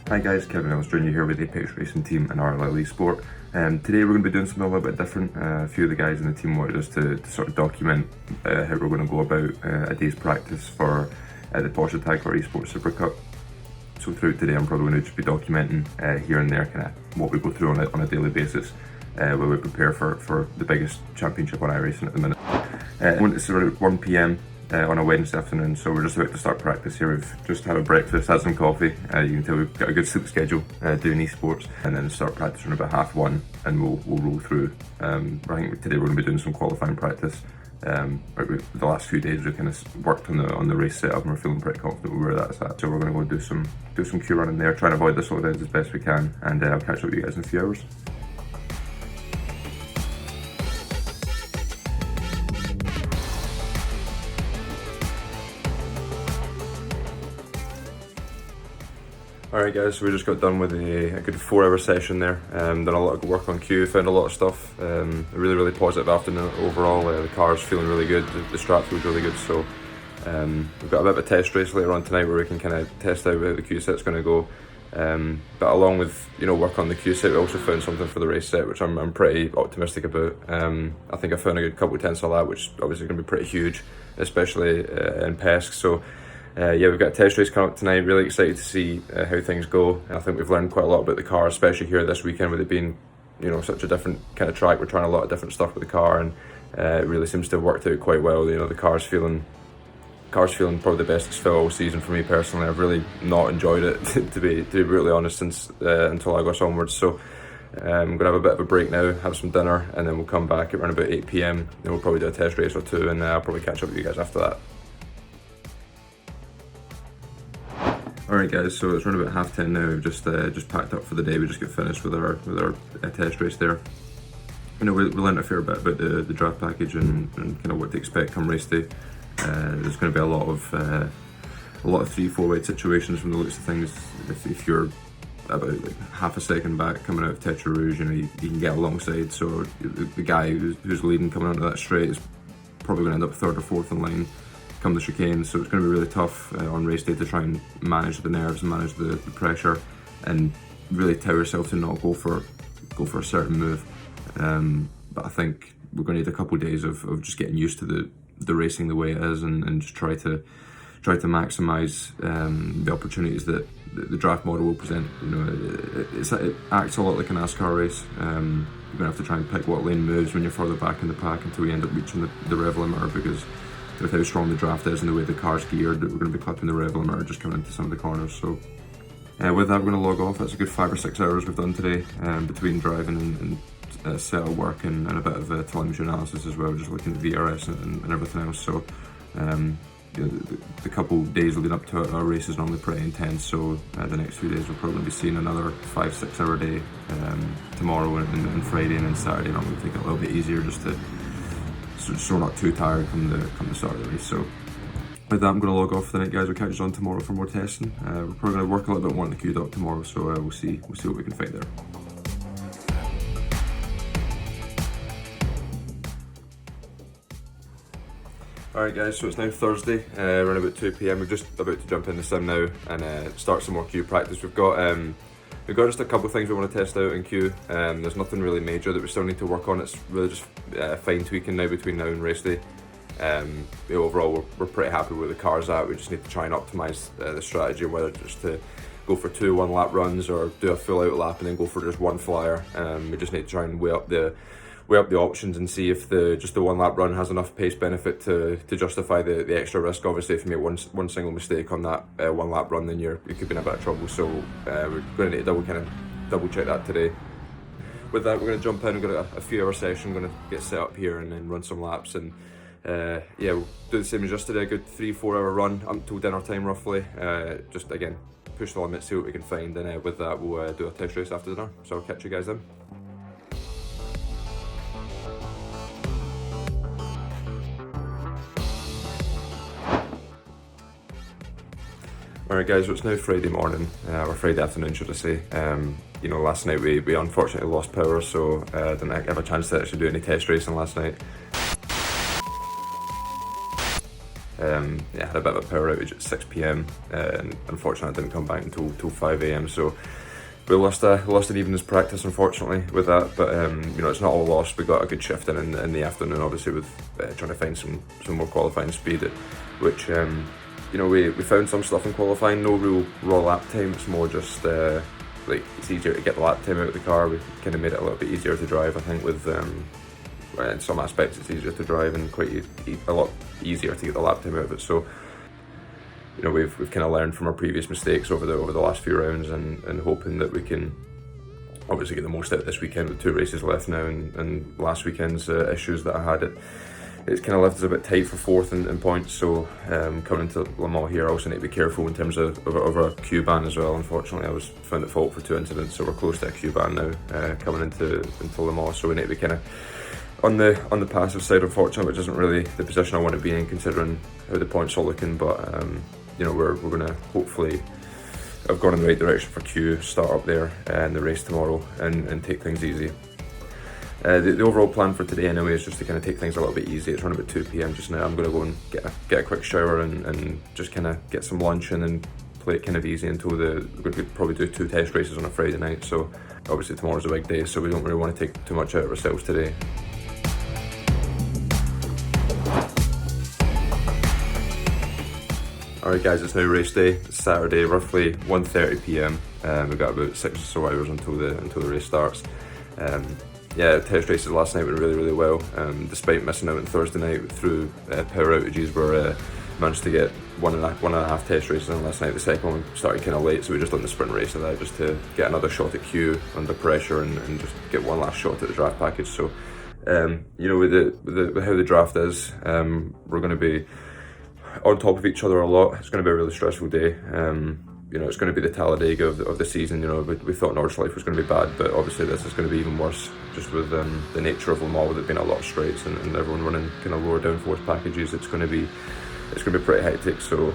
Hi guys, Kevin Ellis Jr here with the Apex Racing team and RLL Esport. Today we're going to be doing something a little bit different. A few of the guys in the team wanted us to sort of document how we're going to go about a day's practice for the Porsche Tag Heuer Esports Supercup. So throughout today I'm probably going to just be documenting here and there kind of what we go through on a daily basis where we prepare for the biggest championship on iRacing at the minute. It's around 1 PM on a Wednesday afternoon, so we're just about to start practice here. We've just had a breakfast, had some coffee. You can tell we've got a good sleep schedule doing esports, and then start practice around about 1:30, and we'll roll through. I think today we're going to be doing some qualifying practice. The last few days we've kind of worked on the race setup, and we're feeling pretty confident with where that's at. So we're going to go do some Q running there, try and avoid the slowdowns as best we can, and I'll catch up with you guys in a few hours. Alright guys, so we just got done with a good 4-hour session there. Done a lot of work on Q, found a lot of stuff. A really positive afternoon overall. The car's feeling really good, the strap feels really good. So we've got a bit of a test race later on tonight where we can kind of test out how the Q set's going to go. But along with work on the Q set, we also found something for the race set, which I'm pretty optimistic about. I think I found a good couple of tenths of that, which obviously is going to be pretty huge, especially in pesc. So. Yeah, we've got a test race coming up tonight. Really excited to see how things go. I think we've learned quite a lot about the car, especially here this weekend with it being, such a different kind of track. We're trying a lot of different stuff with the car, and it really seems to have worked out quite well. The car's feeling probably the best it's felt all season for me personally. I've really not enjoyed it to be brutally honest since until August onwards. So I'm gonna have a bit of a break now, have some dinner, and then we'll come back at around about 8 PM. Then we'll probably do a test race or two, and I'll probably catch up with you guys after that. Alright guys, so it's around about 10:30 now. We've just packed up for the day. We just got finished with our test race there. We learned a fair bit about the draft package and kind of what to expect come race day. There's going to be a lot of 3-4 wide situations from the looks of things. If you're about half a second back coming out of Tetra Rouge, you can get alongside. So the guy who's leading coming onto that straight is probably going to end up 3rd or 4th in line come the chicane, so it's going to be really tough on race day to try and manage the nerves and manage the pressure and really tell yourself to not go for a certain move. But I think we're going to need a couple of days of just getting used to the racing the way it is, and just try to maximise the opportunities that the draft model will present. It acts a lot like a NASCAR race. You're going to have to try and pick what lane moves when you're further back in the pack until you end up reaching the rev limiter, because with how strong the draft is and the way the car's geared, we're going to be clipping the rev limiter just coming into some of the corners. So with that, we're going to log off. That's a good 5 or 6 hours we've done today, between driving and setup work and a bit of telemetry analysis as well, just looking at VRS and everything else. So the couple days leading up to our race is normally pretty intense, so the next few days we'll probably be seeing another 5-6 hour day tomorrow and Friday, and then Saturday normally take it a little bit easier just so we're not too tired come the start of the race. So with that, I'm going to log off for the night, guys. We'll catch you on tomorrow for more testing. We're probably going to work a little bit more on the Q dot tomorrow, so we'll see what we can find there. Alright guys, so it's now Thursday, around about 2 PM. We're just about to jump in the sim now and start some more Q practice. We've got just a couple of things we want to test out in Q. There's nothing really major that we still need to work on. It's really just fine tweaking now between now and race day. Overall, we're pretty happy where the car's at. We just need to try and optimise the strategy, whether just to go for 2 one-lap runs or do a full out lap and then go for just one flyer. We just need to try and weigh up the options and see if just the one-lap run has enough pace benefit to justify the extra risk. Obviously, if you make one single mistake on that one-lap run, then you could be in a bit of trouble. So we're going to need to double check that today. With that, we're going to jump in. We've got a few hour session. We're going to get set up here and then run some laps, and we'll do the same as yesterday. A good 3-4 hour run up until dinner time roughly. Just again, push the limits, see what we can find, and with that, we'll do a test race after dinner. So I'll catch you guys then. Alright guys, so it's now Friday morning, or Friday afternoon should I say. Last night we unfortunately lost power, so didn't have a chance to actually do any test racing last night. Yeah, had a bit of a power outage at 6 p.m. And unfortunately I didn't come back until 5 a.m. So we lost an evening's practice, unfortunately, with that. But you know, it's not all lost. We got a good shift in the afternoon, obviously, with trying to find some more qualifying speed, which you know, we found some stuff in qualifying. No real raw lap time. It's more just like it's easier to get the lap time out of the car. We kind of made it a little bit easier to drive, I think, with in some aspects it's easier to drive and a lot easier to get the lap time out of it. So you know, we've kind of learned from our previous mistakes over the last few rounds, and hoping that we can obviously get the most out of this weekend with 2 races left now, and last weekend's issues that I had, it's kind of left us a bit tight for 4th in points. So coming into Le Mans here, I also need to be careful in terms of our Q ban as well. Unfortunately, I was found at fault for 2 incidents, so we're close to a Q ban now coming into Le Mans. So we need to be kind of on the passive side, unfortunately, which isn't really the position I want to be in considering how the points are looking. But you know, we're going to hopefully have gone in the right direction for Q, start up there in the race tomorrow, and take things easy. The overall plan for today anyway is just to kind of take things a little bit easy. It's around about 2 p.m. just now. I'm going to go and get a quick shower and just kind of get some lunch, and then play it kind of easy until we're going to probably do 2 test races on a Friday night. So obviously tomorrow's a big day, so we don't really want to take too much out of ourselves today. Alright guys, it's now race day. It's Saturday, roughly 1:30 p.m. We've got about 6 or so hours until the race starts. Yeah, test races last night went really well. Despite missing out on Thursday night through power outages, we managed to get one and a half test races in last night. The second one started kind of late, so we just done the sprint race of that just to get another shot at Q under pressure and just get one last shot at the draft package. So you know, with how the draft is, we're going to be on top of each other a lot. It's going to be a really stressful day. You know, it's going to be the Talladega of the season. You know, we thought Nordschleife was going to be bad, but obviously this is going to be even worse, just with the nature of Le Mans, with it being a lot of straights and everyone running kind of lower downforce packages. It's going to be pretty hectic. So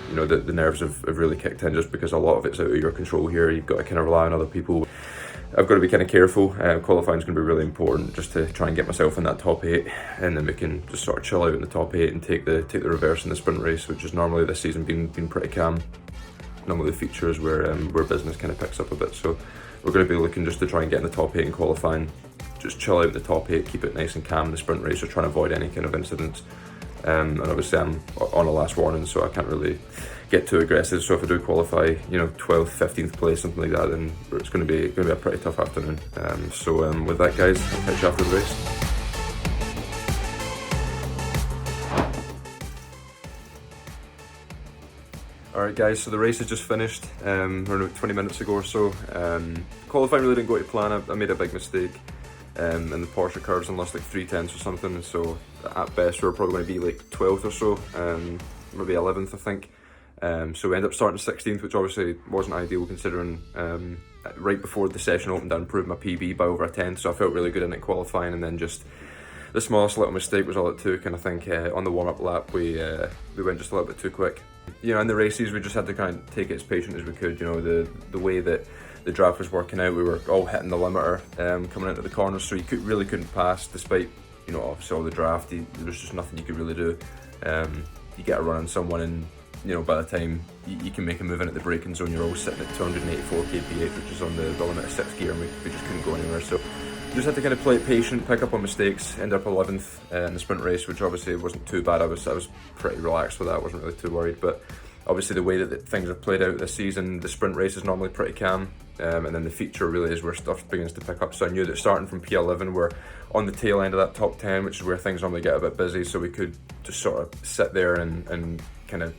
you know, the nerves have really kicked in, just because a lot of it's out of your control here. You've got to kind of rely on other people. I've got to be kind of careful. Qualifying is going to be really important, just to try and get myself in that top 8, and then we can just sort of chill out in the top 8 and take the reverse in the sprint race, which is normally this season been pretty calm. Normally the features where business kind of picks up a bit. So we're going to be looking just to try and get in the top 8 in qualifying, just chill out in the top 8, keep it nice and calm in the sprint race, or trying to avoid any kind of incidents. And obviously I'm on a last warning, so I can't really get too aggressive. So if I do qualify, you know, 12th, 15th place, something like that, then it's going to be a pretty tough afternoon. So with that, guys, I'll catch you after the race. Alright guys, so the race has just finished around 20 minutes ago or so. Qualifying really didn't go to plan. I made a big mistake in the Porsche curves and lost like 3/10 or something, so at best we were probably going to be like 12th or so, maybe 11th I think. So we ended up starting 16th, which obviously wasn't ideal considering right before the session opened I improved my PB by over a 10th, so I felt really good in it qualifying, and then just the smallest little mistake was all it took, and I think on the warm-up lap we went just a little bit too quick. You know, in the races we just had to kind of take it as patient as we could. You know, the way that the draft was working out, we were all hitting the limiter coming into the corners, so you really couldn't pass, despite, you know, obviously all the draft. There was just nothing you could really do. You get a run on someone, and you know, by the time you can make a move in at the braking zone, you're all sitting at 284 kph, which is on the limit of 6th gear, and we just couldn't go anywhere. So just had to kind of play it patient, pick up on mistakes, end up 11th in the sprint race, which obviously wasn't too bad. I was pretty relaxed with that. I wasn't really too worried, but obviously the way that things have played out this season, the sprint race is normally pretty calm, and then the feature really is where stuff begins to pick up. So I knew that starting from P11, we're on the tail end of that top 10, which is where things normally get a bit busy, so we could just sort of sit there and kind of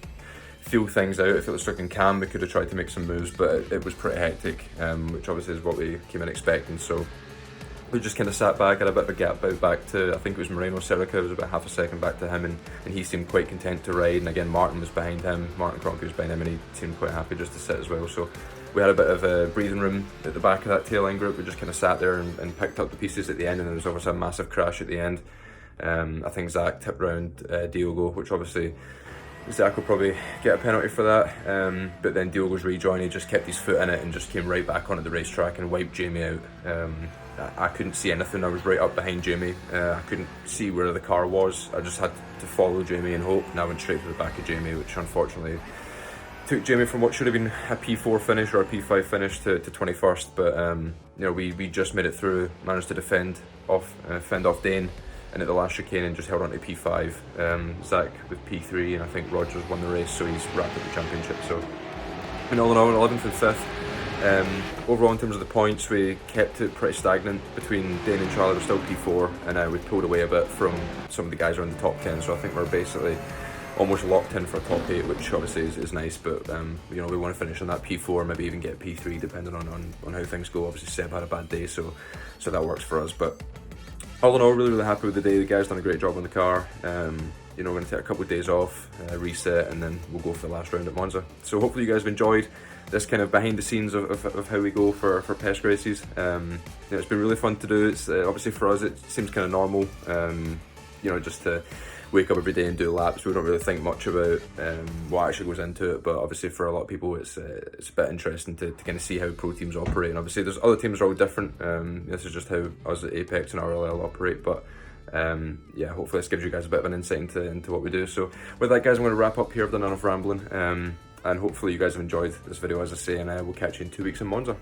feel things out. If it was looking calm, we could have tried to make some moves, but it was pretty hectic, which obviously is what we came in expecting. So we just kind of sat back, had a bit of a gap back to, I think it was Moreno Serica. It was about half a second back to him, and he seemed quite content to ride, and again Martin was behind him, Martin Kroenke was behind him, and he seemed quite happy just to sit as well. So we had a bit of a breathing room at the back of that tail end group. We just kind of sat there and picked up the pieces at the end, and there was obviously a massive crash at the end. I think Zach tipped round Diogo, which obviously Zach will probably get a penalty for that, but then Diogo's rejoin, he just kept his foot in it and just came right back onto the racetrack and wiped Jamie out. I couldn't see anything, I was right up behind Jamie, I couldn't see where the car was, I just had to follow Jamie and hope, and I went straight to the back of Jamie, which unfortunately took Jamie from what should have been a P4 finish or a P5 finish to 21st, but you know, we just made it through, managed to fend off Dane, and at the last chicane and just held on to P5. Zach with P3, and I think Rogers won the race, so he's wrapped up the championship. So, all in all, 11th and 5th. Overall, in terms of the points, we kept it pretty stagnant between Dane and Charlie. We're still P4, and we pulled away a bit from some of the guys around the top 10. So I think we're basically almost locked in for a top 8, which obviously is nice. But you know, we want to finish on that P4, maybe even get P3, depending on how things go. Obviously, Seb had a bad day, so that works for us. But all in all, really happy with the day. The guys done a great job on the car. You know, we're going to take a couple of days off, reset, and then we'll go for the last round at Monza. So hopefully you guys have enjoyed this kind of behind the scenes of how we go for pesc races. You know, it's been really fun to do. It's obviously for us it seems kind of normal. You know, just to wake up every day and do laps. We don't really think much about what actually goes into it, but obviously for a lot of people it's a bit interesting to kind of see how pro teams operate. And obviously there's other teams are all different. This is just how us at Apex and RLL operate, but yeah, hopefully this gives you guys a bit of an insight into what we do. So with that, guys, I'm going to wrap up here. I've done enough rambling, and hopefully you guys have enjoyed this video, as I say, and we'll catch you in 2 weeks in Monza.